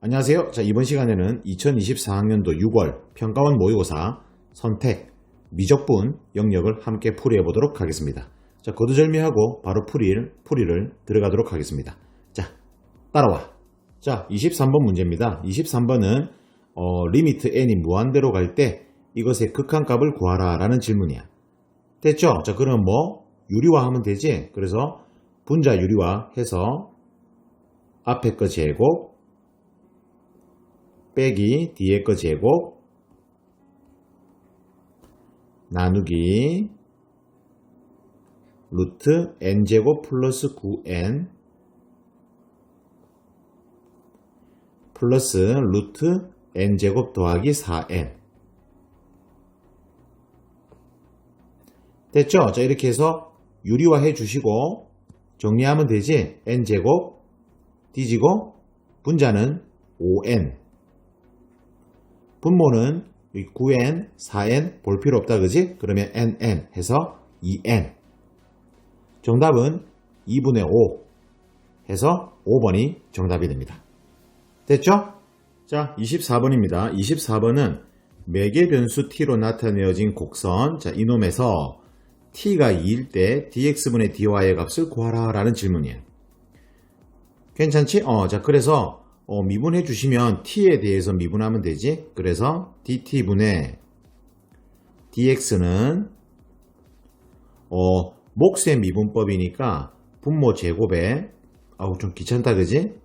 안녕하세요. 자, 이번 시간에는 2024학년도 6월 평가원 모의고사 선택, 미적분 영역을 함께 풀이해 보도록 하겠습니다. 자, 거두절미하고 바로 풀이를 들어가도록 하겠습니다. 자, 따라와. 자, 23번 문제입니다. 23번은 리미트 n이 무한대로 갈 때 이것의 극한값을 구하라 라는 질문이야. 됐죠? 자, 그럼 유리화 하면 되지? 그래서 분자 유리화 해서 앞에 거 제곱 빼기 뒤에 거 제곱 나누기 루트 n제곱 플러스 9n 플러스 루트 n제곱 더하기 4n. 됐죠? 자, 이렇게 해서 유리화 해주시고 정리하면 되지? n제곱 뒤지고 분자는 5n, 분모는 9n, 4n 볼 필요 없다, 그지? 그러면 nn 해서 2n. 정답은 2분의 5 해서 5번이 정답이 됩니다. 됐죠? 자, 24번입니다. 24번은 매개 변수 t로 나타내어진 곡선, 자, 이놈에서 t가 2일 때 dx분의 dy의 값을 구하라 라는 질문이에요. 괜찮지? 자, 그래서 미분해 주시면 t에 대해서 미분하면 되지. 그래서 dt분의 dx는 몫의 미분법이니까 분모 제곱에 좀 귀찮다, 그지?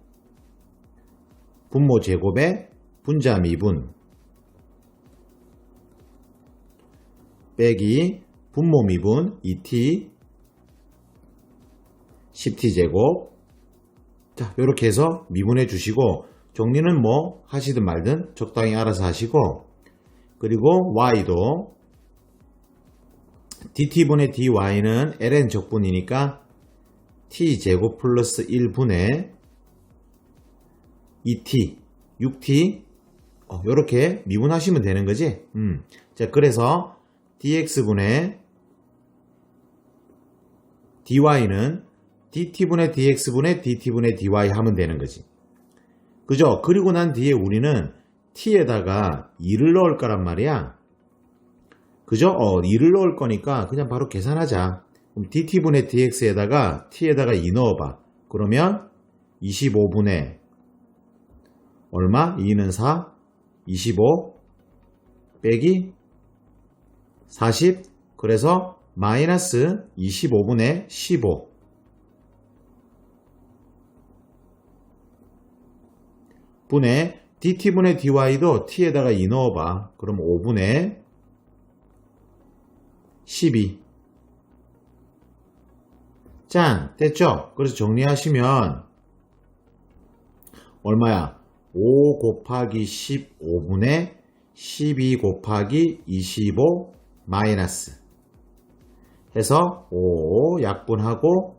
분모 제곱에 분자 미분 빼기 분모 미분 2t 10t 제곱. 자, 이렇게 해서 미분해 주시고 정리는 하시든 말든 적당히 알아서 하시고, 그리고 y도 dt분의 dy는 ln 적분이니까 t제곱 플러스 1분의 2t 6t 이렇게 미분하시면 되는 거지. 자, 그래서 dx분의 dy는 dt분의 dx분의 dt분의 dy 하면 되는 거지. 그죠? 그리고 난 뒤에 우리는 t에다가 2를 넣을 거란 말이야. 그죠? 2를 넣을 거니까 그냥 바로 계산하자. 그럼 dt분의 dx에다가 t에다가 2 넣어봐. 그러면 25분의 얼마? 2는 4, 25 빼기 40, 그래서 마이너스 25분의 15 분의 dt분의 dy도 t에다가 2 넣어봐. 그럼 5분의 12. 짠! 됐죠? 그래서 정리하시면 얼마야? 5 곱하기 15분의 12 곱하기 25 마이너스 해서 5 약분하고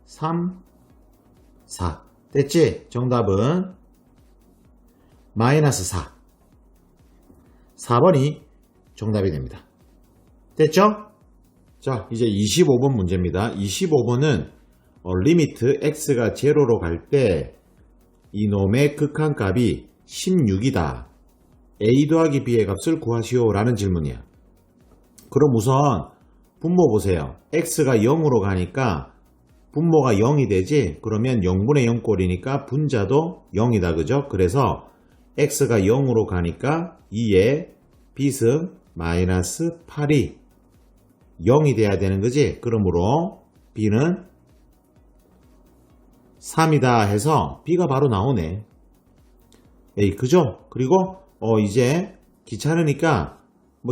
3, 4. 됐지? 정답은 마이너스 4. 4번이 정답이 됩니다. 됐죠? 자, 이제 25번 문제입니다. 25번은 리미트 x가 0로 갈 때 이놈의 극한값이 16이다. a 더하기 b의 값을 구하시오 라는 질문이야. 그럼 우선 분모 보세요. x가 0으로 가니까 분모가 0이 되지? 그러면 0분의 0 꼴이니까 분자도 0이다. 그죠? 그래서 x가 0으로 가니까 2의 b승 마이너스 8이 0이 돼야 되는 거지? 그러므로 b는 3이다 해서 b가 바로 나오네. 에이, 그죠? 그리고 이제 귀찮으니까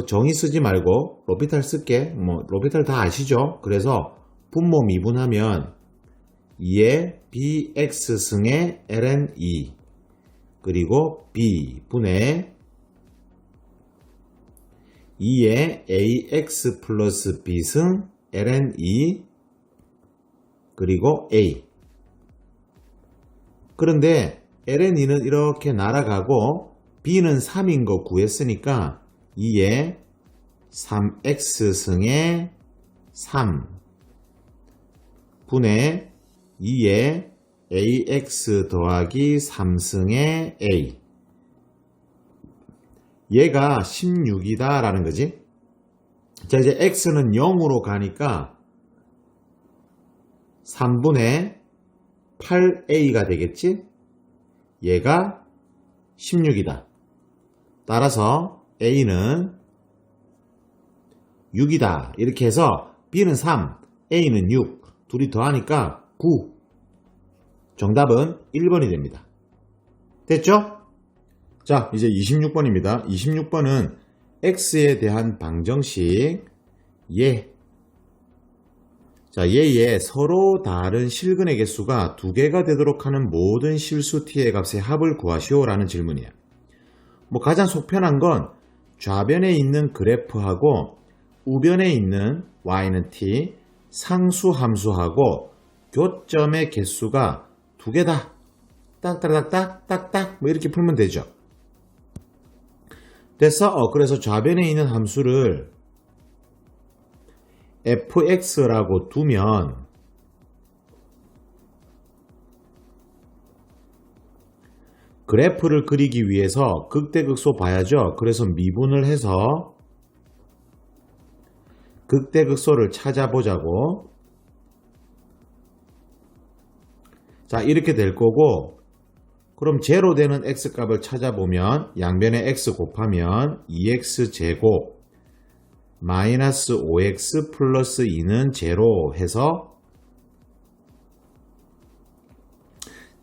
정의 쓰지 말고 로피탈 쓸게. 로피탈 다 아시죠? 그래서 분모 미분하면 2의 bx승의 ln 2 그리고 b분의 2의 ax 플러스 b승 ln 2 그리고 a. 그런데 ln 2는 이렇게 날아가고 b는 3인 거 구했으니까 2의 3x승의 3 분의 2의 ax 더하기 3승의 a. 얘가 16이다 라는 거지. 자, 이제 x는 0으로 가니까 3분의 8a가 되겠지? 얘가 16이다. 따라서 a는 6이다. 이렇게 해서 b는 3, a는 6. 둘이 더하니까 9. 정답은 1번이 됩니다. 됐죠? 자, 이제 26번입니다. 26번은 x에 대한 방정식 예. 자, 얘의 서로 다른 실근의 개수가 2개가 되도록 하는 모든 실수 t의 값의 합을 구하시오 라는 질문이에요. 뭐 가장 속편한 건 좌변에 있는 그래프하고 우변에 있는 y는 t, 상수 함수하고 교점의 개수가 2개다. 딱딱딱딱딱딱 뭐 이렇게 풀면 되죠. 됐어? 그래서 좌변에 있는 함수를 fx라고 두면 그래프를 그리기 위해서 극대극소 봐야죠. 그래서 미분을 해서 극대극소를 찾아보자고. 자, 이렇게 될 거고, 그럼 제로 되는 x값을 찾아보면 양변에 x 곱하면 2x제곱 마이너스 5x 플러스 2는 제로 해서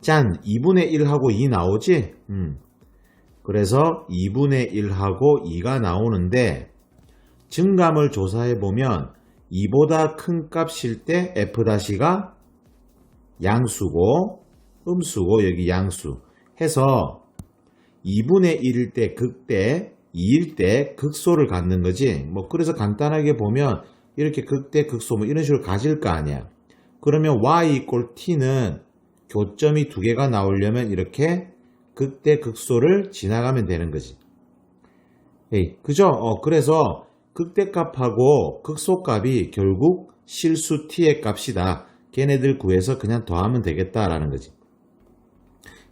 짠! 2분의 1하고 2 나오지? 그래서 2분의 1하고 2가 나오는데 증감을 조사해보면 2보다 큰 값일 때 f'가 양수고 음수고 여기 양수 해서 2분의 1일 때 극대 2일 때 극소를 갖는 거지. 뭐 그래서 간단하게 보면 이렇게 극대 극소 뭐 이런 식으로 가질 거 아니야. 그러면 y 이꼴 t는 교점이 2개가 나오려면 이렇게 극대 극소를 지나가면 되는 거지. 에이, 그죠? 그래서 극대값하고 극소값이 결국 실수 t의 값이다. 걔네들 구해서 그냥 더하면 되겠다라는 거지.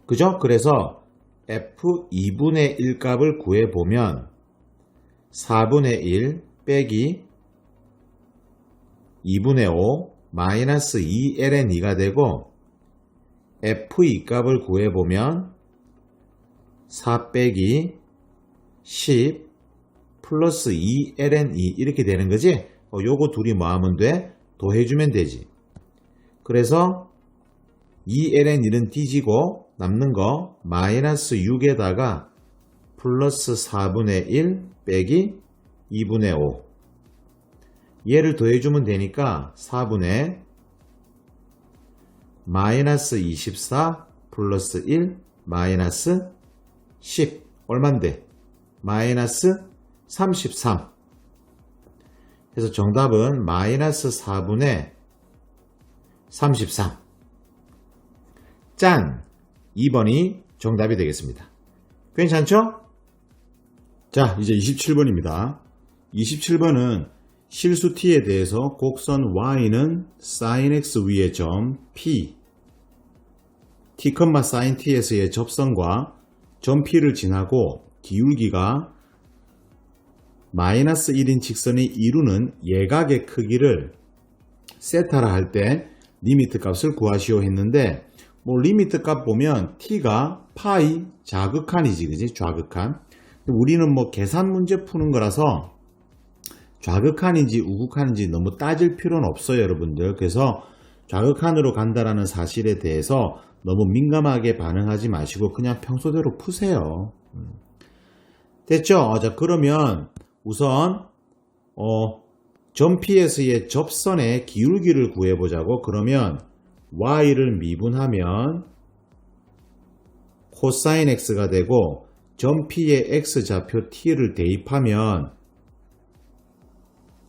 그죠? 그래서 f 2분의 1 값을 구해보면 4분의 1 빼기 2분의 5 마이너스 2ln 2가 되고 f2 값을 구해보면 4 빼기 10 플러스 2ln 2 이렇게 되는 거지. 요거 둘이 뭐 하면 돼? 더해주면 되지. 그래서 2ln 1은 뒤지고 남는 거 마이너스 6에다가 플러스 4분의 1 빼기 2분의 5 얘를 더해주면 되니까 4분의 마이너스 24 플러스 1 마이너스 10 얼만데? 마이너스 33. 그래서 정답은 마이너스 4분의 33. 짠! 2번이 정답이 되겠습니다. 괜찮죠? 자, 이제 27번입니다. 27번은 실수 t에 대해서 곡선 y는 sin x 위의 점 p, t, sin t에서의 접선과 점 p를 지나고 기울기가 마이너스 1인 직선이 이루는 예각의 크기를 세타라 할 때 리미트 값을 구하시오 했는데 뭐 리미트 값 보면 t가 파이 좌극한이지, 그지? 좌극한. 우리는 뭐 계산 문제 푸는 거라서 좌극한인지 우극한인지 너무 따질 필요는 없어요, 여러분들. 그래서 좌극한으로 간다라는 사실에 대해서 너무 민감하게 반응하지 마시고 그냥 평소대로 푸세요. 됐죠? 자, 그러면 우선 점 P에서의 접선의 기울기를 구해보자고. 그러면 y를 미분하면 코사인 x가 되고 점 P의 x좌표 t를 대입하면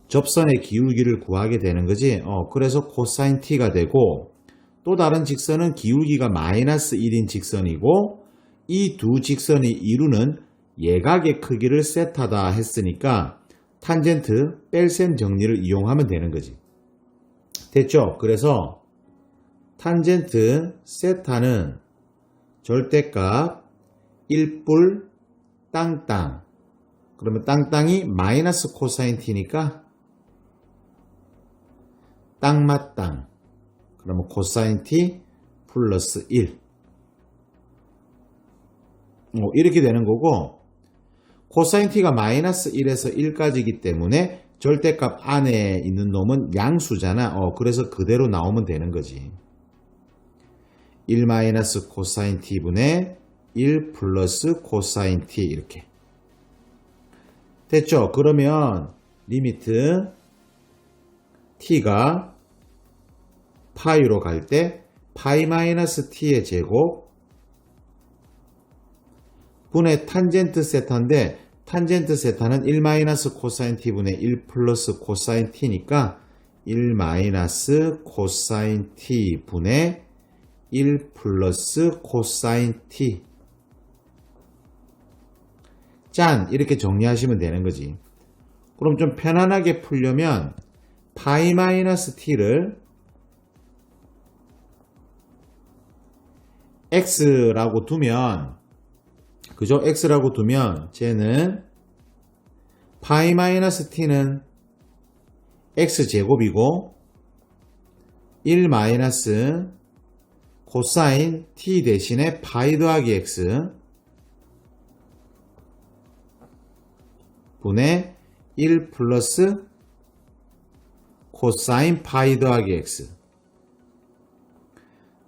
접선의 기울기를 구하게 되는 거지. 그래서 코사인 t가 되고 또 다른 직선은 기울기가 마이너스 1인 직선이고 이 두 직선이 이루는 예각의 크기를 세타다 했으니까 탄젠트 뺄셈 정리를 이용하면 되는 거지. 됐죠? 그래서 탄젠트 세타는 절대값 1뿔 땅땅. 그러면 땅땅이 마이너스 코사인 t니까 땅맞땅. 그러면 코사인 t 플러스 1. 이렇게 되는 거고, 코사인 t가 마이너스 1에서 1까지이기 때문에 절대값 안에 있는 놈은 양수잖아. 그래서 그대로 나오면 되는 거지. 1 마이너스 코사인 t분의 1 플러스 코사인 t 이렇게. 됐죠? 그러면 리미트 t가 파이로 갈 때 파이 마이너스 t의 제곱 분의 탄젠트 세타인데 탄젠트 세타는 1 마이너스 코사인 t분의 1 플러스 코사인 t니까 1 마이너스 코사인 t분의 1 플러스 코사인 t. 짠! 이렇게 정리하시면 되는 거지. 그럼 좀 편안하게 풀려면 파이 마이너스 t를 x라고 두면, 그죠? x라고 두면 쟤는 파이 마이너스 t는 x제곱이고 1 마이너스 코사인 t 대신에 파이 더하기 x 분의 1 플러스 코사인 파이 더하기 x.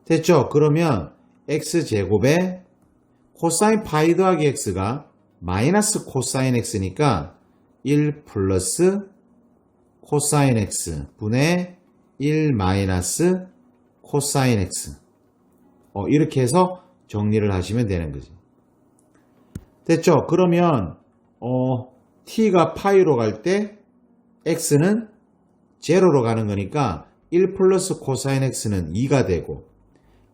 됐죠? 그러면 x제곱에 코사인 파이 더하기 x가 마이너스 코사인 x니까 1 플러스 코사인 x 분의 1 마이너스 코사인 x. 이렇게 해서 정리를 하시면 되는 거지. 됐죠? 그러면 t가 파이로 갈 때 x는 제로로 가는 거니까 1 플러스 코사인 x는 2가 되고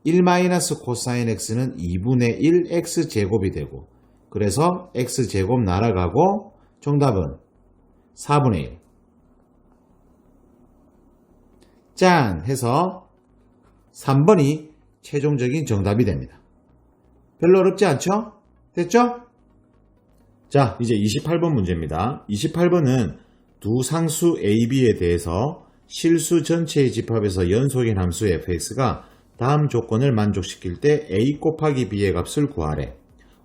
1 마이너스 코사인 x는 2분의 1 x제곱이 되고, 그래서 x제곱 날아가고 정답은 4분의 1. 짠! 해서 3번이 최종적인 정답이 됩니다. 별로 어렵지 않죠? 됐죠? 자, 이제 28번 문제입니다. 28번은 두 상수 A, B에 대해서 실수 전체의 집합에서 연속인 함수 fx가 다음 조건을 만족시킬 때 A 곱하기 B의 값을 구하래.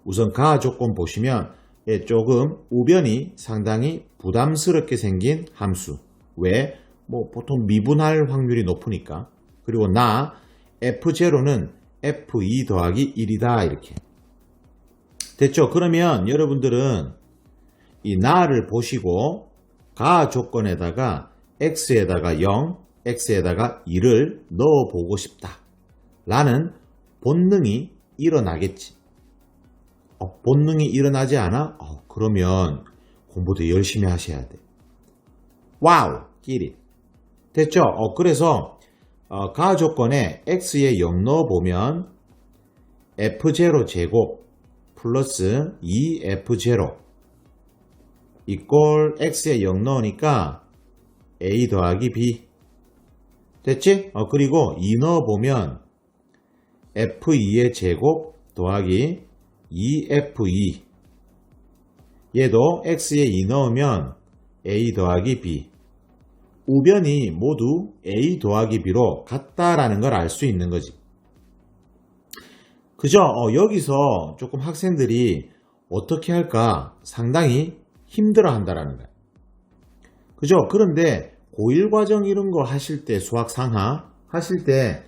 우선 가 조건 보시면 조금 우변이 상당히 부담스럽게 생긴 함수. 왜? 보통 미분할 확률이 높으니까. 그리고 F0는 F2 더하기 1이다 이렇게. 됐죠? 그러면 여러분들은 이 나를 보시고 가 조건에다가 x에다가 0, x에다가 2를 넣어보고 싶다 라는 본능이 일어나겠지. 본능이 일어나지 않아? 그러면 공부도 열심히 하셔야 돼. 와우! 끼리. 됐죠? 그래서 가 조건에 x에 0 넣어보면 f0 제곱 플러스 2f0 이꼴 x에 0 넣으니까 a 더하기 b. 됐지? 그리고 2 넣어보면 f2의 제곱 더하기 2f2. 얘도 x에 2 넣으면 a 더하기 b. 우변이 모두 a 더하기 b로 같다라는 걸 알 수 있는 거지. 그죠? 여기서 조금 학생들이 어떻게 할까 상당히 힘들어 한다라는 거야. 그죠? 그런데 고1 과정 이런 거 하실 때, 수학 상하 하실 때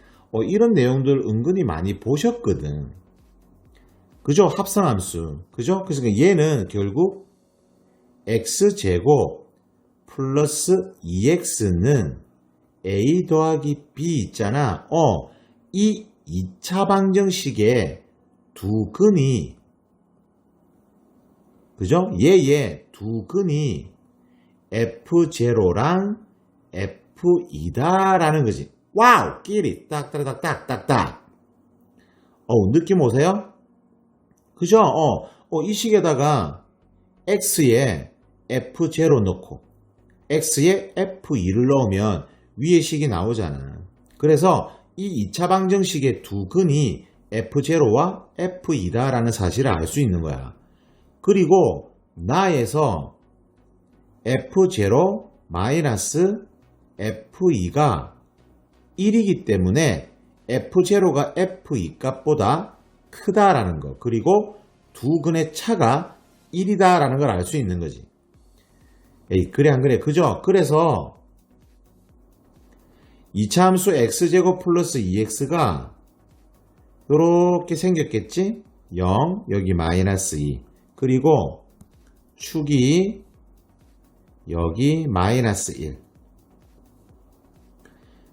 이런 내용들 은근히 많이 보셨거든. 그죠? 합성함수. 그죠? 그래서 얘는 결국 x제곱 플러스 2x는 a 더하기 b 있잖아. 이 2차 방정식의 두 근이, 그죠? 얘의 두 근이 f0랑 f2다라는 거지. 와우! 끼리 딱딱딱딱딱딱. 느낌 오세요? 그죠? 이 식에다가 x에 f0 넣고 x에 f2를 넣으면 위의 식이 나오잖아. 그래서 이 2차 방정식의 두 근이 F0와 F2다라는 사실을 알 수 있는 거야. 그리고 나에서 F0 마이너스 F2가 1이기 때문에 F0가 F2 값보다 크다라는 거. 그리고 두 근의 차가 1이다라는 걸 알 수 있는 거지. 에이, 그래 안 그래? 그죠? 그래서 2차 함수 x제곱 플러스 2x가 이렇게 생겼겠지? 0, 여기 마이너스 2. 그리고 축이 여기 마이너스 1.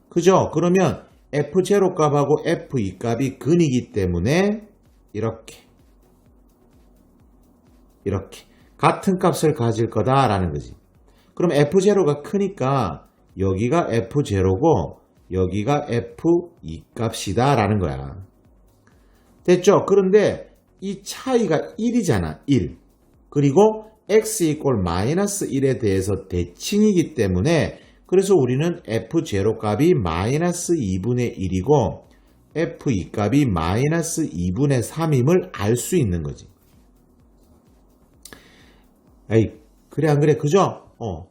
그죠? 그러면 F0 값하고 F2 값이 근이기 때문에 이렇게 같은 값을 가질 거다라는 거지. 그럼 F0가 크니까 여기가 F0고 여기가 F2 값이다 라는 거야. 됐죠? 그런데 이 차이가 1이잖아. 1. 그리고 x 이꼴 마이너스 1에 대해서 대칭이기 때문에 그래서 우리는 F0 값이 마이너스 2분의 1이고 F2 값이 마이너스 2분의 3임을 알 수 있는 거지. 에이, 그래 안 그래? 그죠?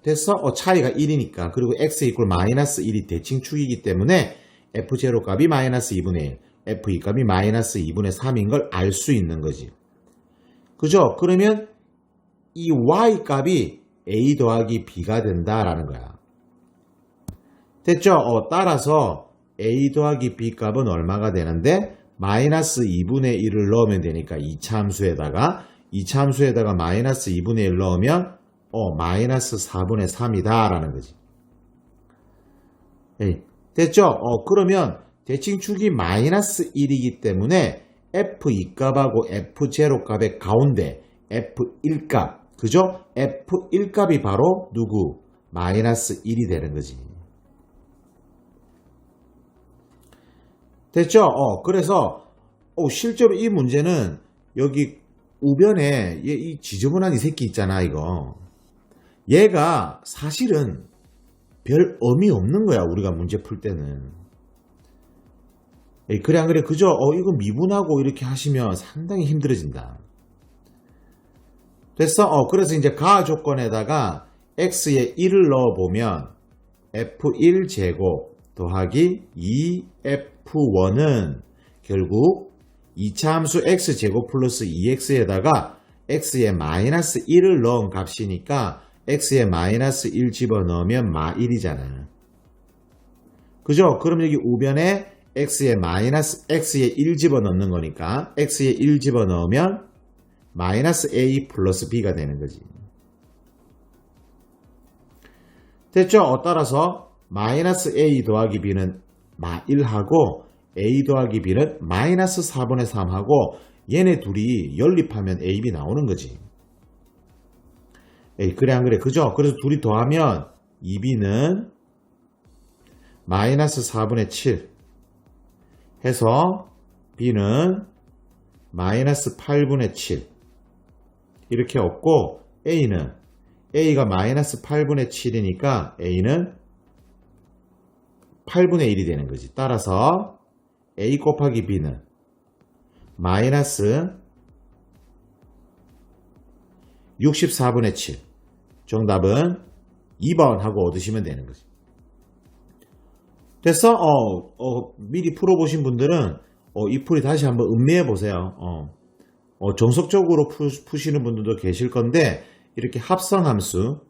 됐어? 차이가 1이니까. 그리고 x 이꼴 마이너스 1이 대칭축이기 때문에 F0 값이 마이너스 2분의 1, F2 값이 마이너스 2분의 3인 걸 알 수 있는 거지. 그죠? 그러면 이 y 값이 a 더하기 b가 된다라는 거야. 됐죠? 따라서 a 더하기 b 값은 얼마가 되는데 마이너스 2분의 1을 넣으면 되니까 2차 함수에다가 마이너스 2분의 1 넣으면 마이너스 4분의 3이다 라는 거지. 에이, 됐죠? 그러면 대칭축이 마이너스 1이기 때문에 F2 값하고 F0 값의 가운데 F1 값, 그죠? F1 값이 바로 누구? 마이너스 1이 되는 거지. 됐죠? 그래서 실제로 이 문제는 여기 우변에 이 지저분한 이 새끼 있잖아, 이거. 얘가 사실은 별 의미 없는 거야, 우리가 문제 풀 때는. 에이, 그래 안 그래? 그죠? 이거 미분하고 이렇게 하시면 상당히 힘들어진다. 됐어? 그래서 이제 가하 조건에다가 x에 1을 넣어보면 f1 제곱 더하기 2f1은 결국 2차 함수 x제곱 플러스 2x에다가 x에 마이너스 1을 넣은 값이니까 x에 마이너스 1 집어넣으면 마1이잖아. 그죠? 그럼 여기 우변에 x에 1 집어넣는 거니까 x에 1 집어넣으면 마이너스 a 플러스 b가 되는 거지. 됐죠? 따라서 마이너스 a 더하기 b는 마1하고 a 더하기 b는 마이너스 4분의 3하고 얘네 둘이 연립하면 a, b 나오는 거지. 에이, 그래 안 그래? 그죠? 그래서 둘이 더하면 2b는 마이너스 4분의 7 해서 b는 마이너스 8분의 7 이렇게 얻고 a가 마이너스 8분의 7이니까 a는 8분의 1이 되는 거지. 따라서 a 곱하기 b는 마이너스 64분의 7. 정답은 2번 하고 얻으시면 되는 거지. 됐어? 미리 풀어보신 분들은 이 풀이 다시 한번 음미해 보세요. 정석적으로 푸시는 분들도 계실 건데 이렇게 합성함수를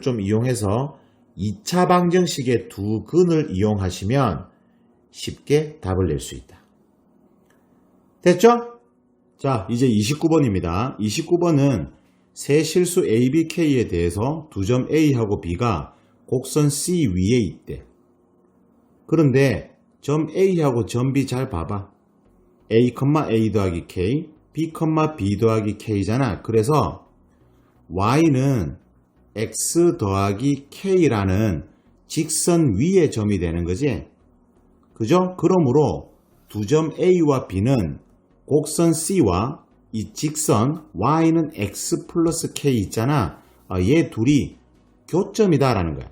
좀 이용해서 2차 방정식의 두 근을 이용하시면 쉽게 답을 낼 수 있다. 됐죠? 자, 이제 29번입니다. 29번은 세 실수 A, B, K에 대해서 두 점 A하고 B가 곡선 C 위에 있대. 그런데 점 A하고 점 B 잘 봐봐. A, A 더하기 K, B, B 더하기 K잖아. 그래서 Y는 X 더하기 K라는 직선 위의 점이 되는 거지. 그죠? 그러므로 두 점 A와 B는 곡선 C와 이 직선 Y는 X 플러스 K 있잖아. 얘 둘이 교점이다 라는 거야.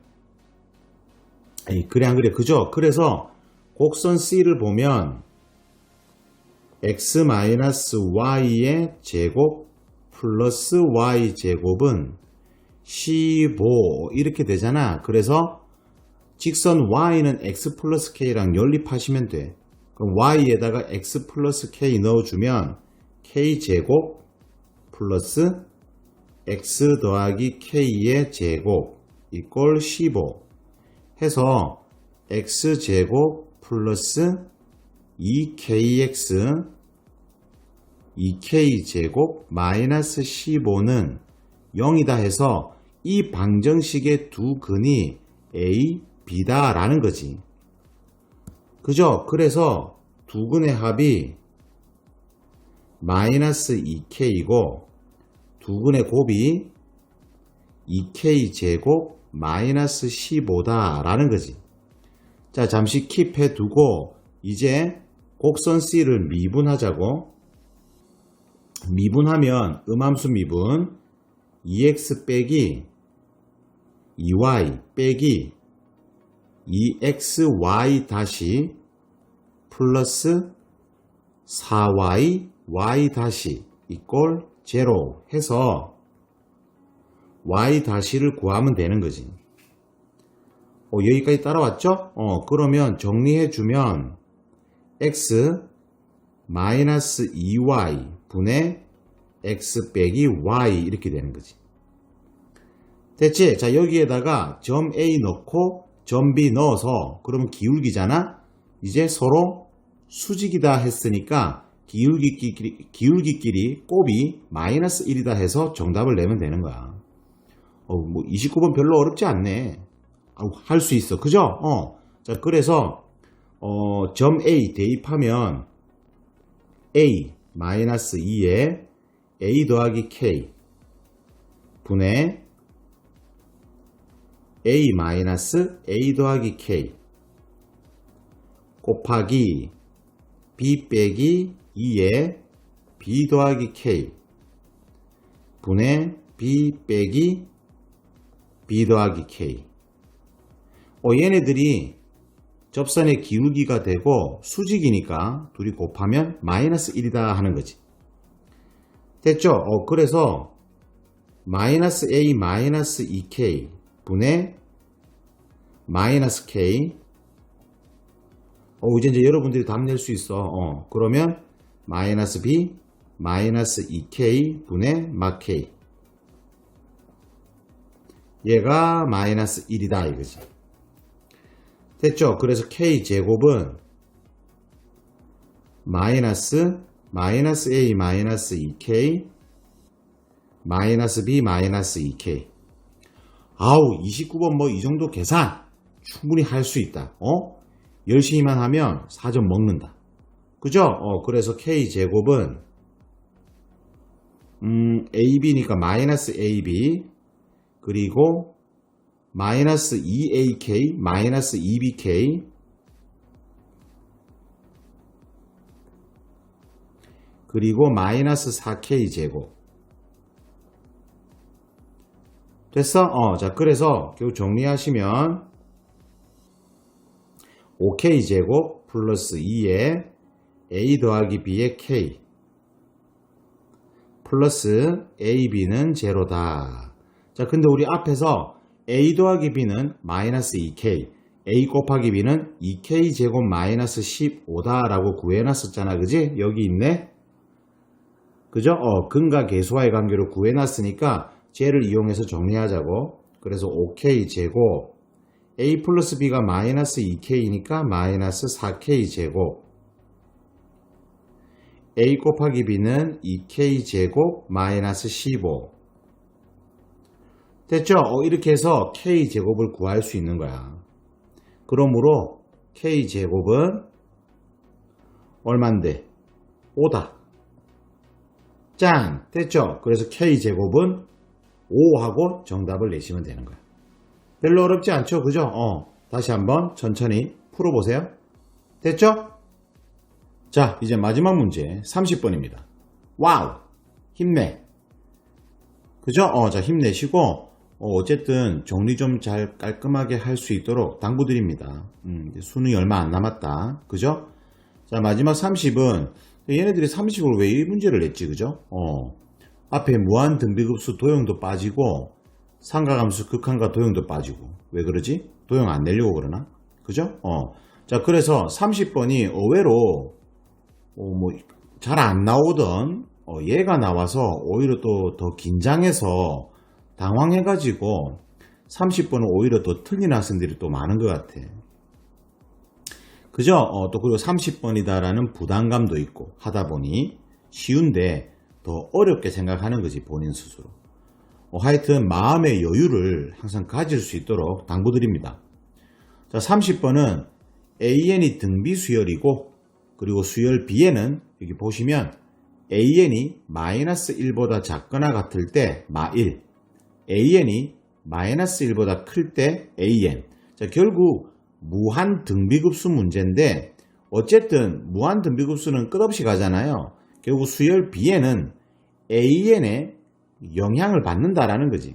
에이, 그래 안 그래? 그죠? 그래서 곡선 C를 보면 x-y의 제곱 플러스 y 제곱은 15 이렇게 되잖아. 그래서 직선 y는 x 플러스 k랑 연립하시면 돼. 그럼 y에다가 x 플러스 k 넣어주면 k 제곱 플러스 x 더하기 k의 제곱 이꼴 15 해서 x 제곱 플러스 2kx 2k 제곱 마이너스 15는 0이다 해서 이 방정식의 두 근이 a, b다 라는 거지. 그죠? 그래서 두 근의 합이 마이너스 2k이고 두 근의 곱이 2k 제곱 마이너스 15다 라는 거지. 자, 잠시 킵해 두고 이제 곡선 C를 미분하자고. 미분하면 음함수 미분 2x 빼기 2y 빼기 2xy 다시 플러스 4y y 다시 이꼴 0 해서 y 다시를 구하면 되는 거지. 여기까지 따라왔죠? 그러면 정리해주면 x 마이너스 2y 분의 x 빼기 y 이렇게 되는 거지. 됐지? 자, 여기에다가 점 A 넣고 점 B 넣어서 그러면 기울기잖아? 이제 서로 수직이다 했으니까 기울기끼리 곱이 마이너스 1이다 해서 정답을 내면 되는 거야. 29번 별로 어렵지 않네. 할 수 있어. 그죠? 자, 그래서 점 A 대입하면 A 마이너스 2에 A 더하기 K 분의 A 마이너스 A 더하기 K 곱하기 B 빼기 2에 B 더하기 K 분의 B 빼기 B 더하기 K. 얘네들이 접선의 기울기가 되고 수직이니까 둘이 곱하면 마이너스 1이다 하는 거지. 됐죠? 그래서 마이너스 A 마이너스 2K 분의 마이너스 K. 이제 여러분들이 답 낼 수 있어. 그러면 마이너스 B 마이너스 2K 분의 막 K. 얘가 마이너스 1이다 이거지. 됐죠? 그래서 K 제곱은 마이너스 A 마이너스 2K 마이너스 B 마이너스 2K. 29번 이 정도 계산 충분히 할 수 있다. 열심히만 하면 4점 먹는다. 그죠? 그래서 K 제곱은 AB니까 마이너스 AB 그리고 마이너스 2AK 마이너스 2BK 그리고 마이너스 4K 제곱. 됐어? 자, 그래서 결국 정리하시면 5K 제곱 플러스 2에 A 더하기 B의 K 플러스 AB는 제로다. 자, 근데 우리 앞에서 A 더하기 B는 마이너스 2K, A 곱하기 B는 2K 제곱 마이너스 15다 라고 구해놨었잖아. 그지? 여기 있네. 그죠? 근과 계수와의 관계로 구해놨으니까 쟤를 이용해서 정리하자고. 그래서 5K 제곱 A 플러스 B가 마이너스 2K니까 마이너스 4K 제곱 A 곱하기 B는 2K 제곱 마이너스 15. 됐죠? 이렇게 해서 K 제곱을 구할 수 있는 거야. 그러므로 K 제곱은 얼만데? 5다. 짠! 됐죠? 그래서 K 제곱은 5하고 정답을 내시면 되는 거야. 별로 어렵지 않죠? 그죠? 다시 한번 천천히 풀어보세요. 됐죠? 자, 이제 마지막 문제 30번입니다. 와우! 힘내. 그죠? 자, 힘내시고 어쨌든 정리 좀 잘 깔끔하게 할 수 있도록 당부드립니다. 수능이 얼마 안 남았다. 그죠? 자, 마지막 30은 얘네들이 30을 왜 이 문제를 냈지? 그죠? 앞에 무한 등비급수 도형도 빠지고 상가함수 극한과 도형도 빠지고 왜 그러지? 도형 안 내려고 그러나? 그죠? 자, 그래서 30번이 의외로 뭐 잘 안 나오던 얘가 나와서 오히려 또 더 긴장해서 당황해가지고 30번은 오히려 더 틀린 학생들이 또 많은 것 같아. 그죠? 또 그리고 30번이다라는 부담감도 있고 하다 보니 쉬운데 더 어렵게 생각하는 거지, 본인 스스로. 하여튼 마음의 여유를 항상 가질 수 있도록 당부드립니다. 자, 30번은 AN이 등비 수열이고 그리고 수열 B에는 여기 보시면 AN이 마이너스 1보다 작거나 같을 때 마1, AN이 마이너스 1보다 클 때 AN. 자, 결국 무한 등비급수 문제인데 어쨌든 무한 등비급수는 끝없이 가잖아요. 결국 수열 B에는 AN의 영향을 받는다라는 거지.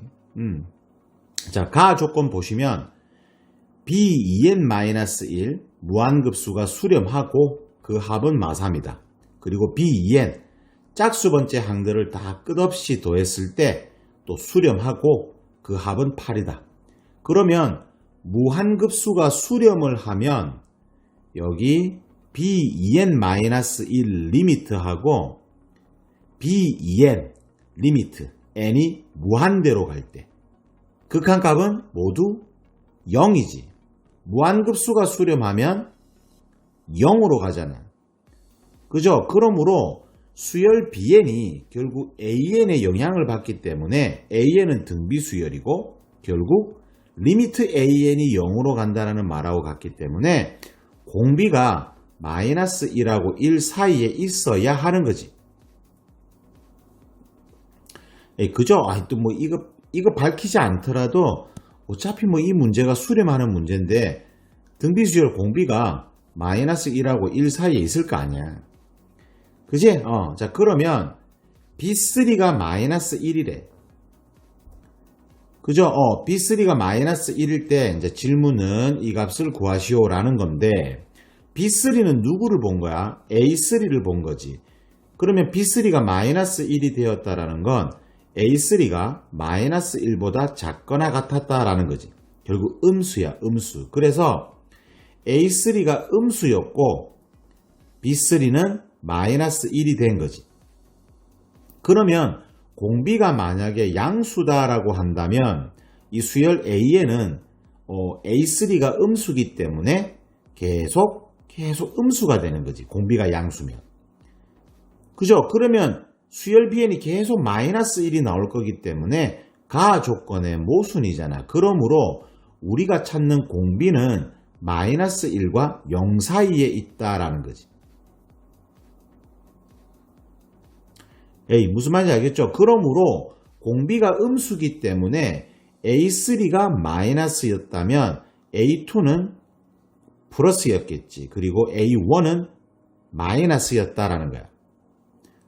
자, 가 조건 보시면 B2n-1 무한급수가 수렴하고 그 합은 마3이다. 그리고 B2n 짝수 번째 항들을 다 끝없이 더했을 때 또 수렴하고 그 합은 8이다. 그러면 무한급수가 수렴을 하면 여기 B2n-1 리미트하고 B2n 리미트 n이 무한대로 갈 때 극한값은 모두 0이지. 무한급수가 수렴하면 0으로 가잖아. 그죠? 그러므로 수열 Bn이 결국 AN의 영향을 받기 때문에 AN은 등비수열이고 결국 리미트 AN이 0으로 간다는 말하고 같기 때문에 공비가 마이너스 1하고 1 사이에 있어야 하는 거지. 그죠? 또 뭐 이거 밝히지 않더라도 어차피 뭐 이 문제가 수렴하는 문제인데 등비수열 공비가 마이너스 1하고 1 사이에 있을 거 아니야. 그지? 자, 그러면 B3가 마이너스 1이래. 그죠? B3가 마이너스 1일 때 이제 질문은 이 값을 구하시오라는 건데 B3는 누구를 본 거야? A3를 본 거지. 그러면 B3가 마이너스 1이 되었다라는 건 A3가 마이너스 1보다 작거나 같았다라는 거지. 결국 음수야, 음수. 그래서 A3가 음수였고 B3는 마이너스 1이 된 거지. 그러면 공비가 만약에 양수다라고 한다면 이 수열 A에는 A3가 음수기 때문에 계속 음수가 되는 거지. 공비가 양수면. 그죠? 그러면 수열 Bn이 계속 마이너스 1이 나올 거기 때문에 가 조건의 모순이잖아. 그러므로 우리가 찾는 공비는 마이너스 1과 0 사이에 있다라는 거지. 무슨 말인지 알겠죠? 그러므로 공비가 음수기 때문에 A3가 마이너스였다면 A2는 플러스였겠지. 그리고 A1은 마이너스였다라는 거야.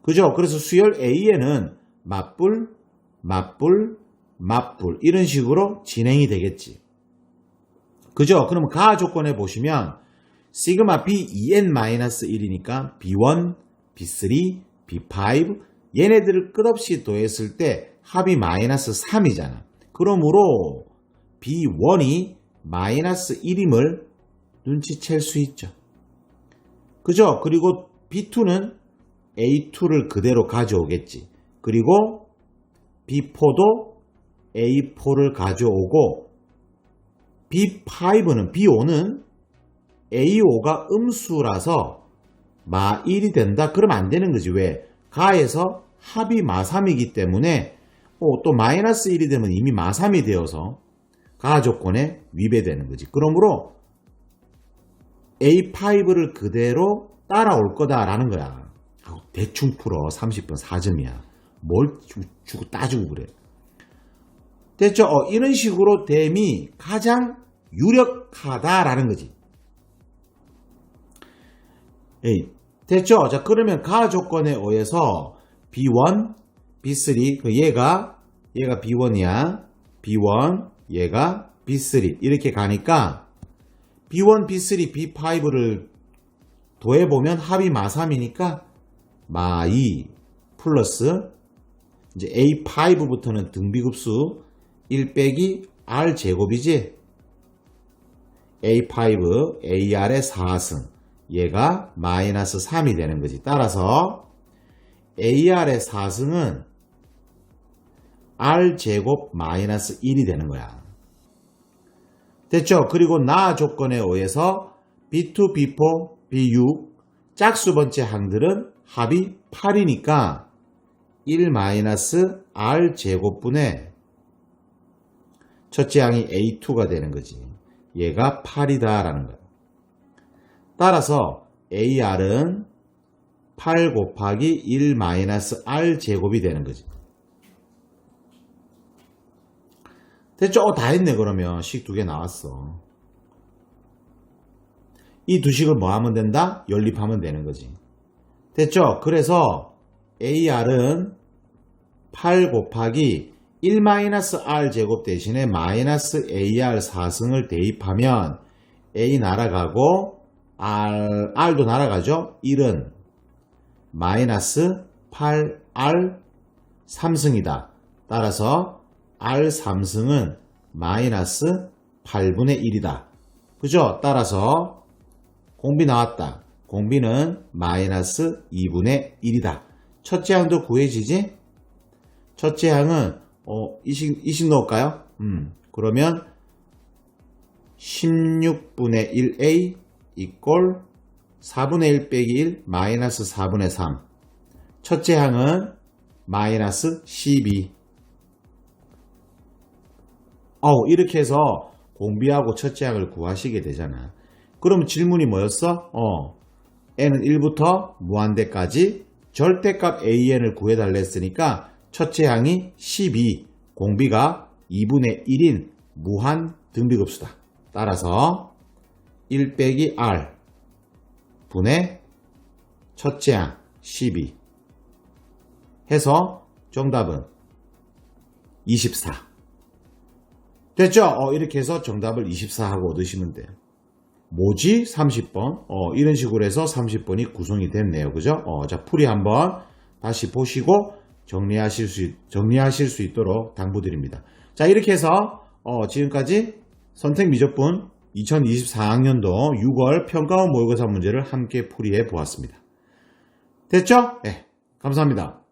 그죠? 그래서 수열 A에는 맞불, 맞불, 맞불 이런 식으로 진행이 되겠지. 그죠? 그러면 가 조건에 보시면 시그마 B2n-1이니까 B1, B3, B5 얘네들을 끝없이 더했을 때 합이 마이너스 3이잖아. 그러므로 B1이 마이너스 1임을 눈치챌 수 있죠. 그죠? 그리고 B2는 A2를 그대로 가져오겠지. 그리고 B4도 A4를 가져오고 B5는 A5가 음수라서 마1이 된다? 그러면 안 되는 거지. 왜? 가에서 합이 마3이기 때문에 또 마이너스 1이 되면 이미 마3이 되어서 가 조건에 위배되는 거지. 그러므로 A5를 그대로 따라올 거다라는 거야. 대충 풀어. 30번 4점이야. 뭘 주고 따지고 그래. 됐죠? 이런 식으로 됨이 가장 유력하다라는 거지. 됐죠? 자, 그러면 가 조건에 의해서 B1, B3, 얘가 B1이야. B1, 얘가 B3 이렇게 가니까 B1, B3, B5를 더해보면 합이 마3이니까 마2 플러스 이제 A5부터는 등비급수 1 빼기 R 제곱이지. A5, AR의 4승. 얘가 마이너스 3이 되는 거지. 따라서 AR의 4승은 R 제곱 마이너스 1이 되는 거야. 됐죠? 그리고 나 조건에 의해서 B2, B4, B6 짝수 번째 항들은 합이 8이니까 1 마이너스 R 제곱분의 첫째 항이 A2가 되는 거지. 얘가 8이다 라는 거야. 따라서 AR은 8 곱하기 1 마이너스 R 제곱이 되는 거지. 됐죠? 다 했네. 그러면 식 두 개 나왔어. 이 두 식을 뭐 하면 된다? 연립하면 되는 거지. 됐죠? 그래서 AR은 8 곱하기 1-R 제곱 대신에 마이너스 AR 4승을 대입하면 A 날아가고 R도 날아가죠? 1은 마이너스 8R 3승이다. 따라서 R 3승은 마이너스 8분의 1이다. 그죠? 따라서 공비 나왔다. 공비는 마이너스 2분의 1이다. 첫째 항도 구해지지? 첫째 항은 이 식 넣을까요? 그러면 16분의 1a 이꼴 4분의 1 빼기 1 마이너스 4분의 3. 첫째 항은 마이너스 12. 이렇게 해서 공비하고 첫째 항을 구하시게 되잖아. 그러면 질문이 뭐였어? n은 1부터 무한대까지 절대값 an을 구해달라 했으니까 첫째 항이 12, 공비가 2분의 1인 무한 등비급수다. 따라서 1 빼기 r 분의 첫째 항 12 해서 정답은 24. 됐죠? 이렇게 해서 정답을 24하고 얻으시면 돼요. 뭐지? 30번. 이런 식으로 해서 30번이 구성이 됐네요. 그죠? 자, 풀이 한번 다시 보시고 정리하실 수 있도록 당부드립니다. 자, 이렇게 해서 지금까지 선택미적분 2024학년도 6월 평가원 모의고사 문제를 함께 풀이해 보았습니다. 됐죠? 네, 감사합니다.